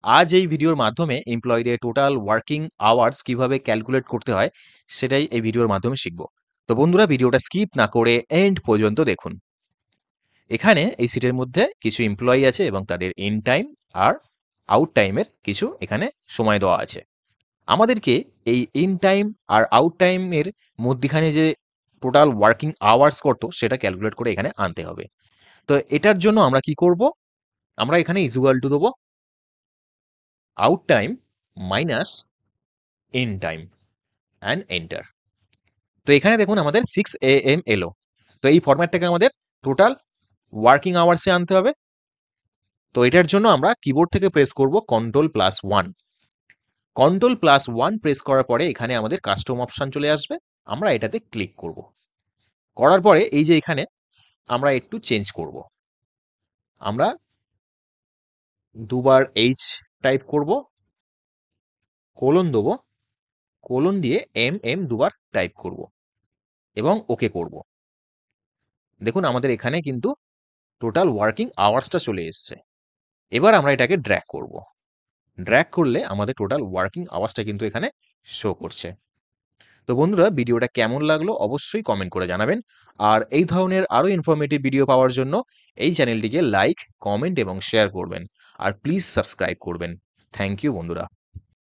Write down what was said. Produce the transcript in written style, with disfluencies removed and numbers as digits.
আজ এই ভিডিওর মাধ্যমে এমপ্লয়ীদের টোটাল ওয়ার্কিং আওয়ার্স কিভাবে ক্যালকুলেট করতে হয় সেটাই এই ভিডিওর মাধ্যমে শিখব। তো বন্ধুরা ভিডিওটা স্কিপ না করে এন্ড পর্যন্ত দেখুন। এখানে এই সিটের মধ্যে কিছু এমপ্লয়ি আছে এবং তাদের ইন টাইম আর আউট টাইমের কিছু এখানে সময় দেওয়া আছে। আমাদেরকে এই ইন টাইম আর আউট টাইমের মধ্যিখানে যে টোটাল ওয়ার্কিং আওয়ার্স কত সেটা ক্যালকুলেট করে এখানে আনতে হবে। তো এটার জন্য আমরা কি করব, আমরা এখানে ইকুয়াল টু দেবো out time minus in time and enter. তো এখানে দেখুন আমাদের 6 AM এলো। তো এই ফরম্যাটটাকে আমাদের টোটাল ওয়ার্কিং আওয়ার্সে আনতে হবে। তো এটার জন্য আমরা কিবোর্ড থেকে প্রেস করব Ctrl+1। Ctrl+1 প্রেস করার পরে এখানে আমাদের কাস্টম অপশন চলে আসবে। আমরা এটাতে ক্লিক করব। করার পরে এই যে এখানে আমরা একটু চেঞ্জ করব। আমরা দুবার H টাইপ করব, কোলন দেবো, কোলন দিয়ে MM দুবার টাইপ করব এবং ওকে করব। দেখুন আমাদের এখানে কিন্তু টোটাল ওয়ার্কিং আওয়ার্সটা চলে এসছে। এবার আমরা এটাকে ড্র্যাগ করব। ড্র্যাগ করলে আমাদের টোটাল ওয়ার্কিং আওয়ার্সটা কিন্তু এখানে শো করছে। তো বন্ধুরা ভিডিওটা কেমন লাগলো অবশ্যই কমেন্ট করে জানাবেন। আর এই ধরনের আরও ইনফরমেটিভ ভিডিও পাওয়ার জন্য এই চ্যানেলটিকে লাইক, কমেন্ট এবং শেয়ার করবেন। আর প্লিজ সাবস্ক্রাইব করবেন। থ্যাংক ইউ বন্ধুরা।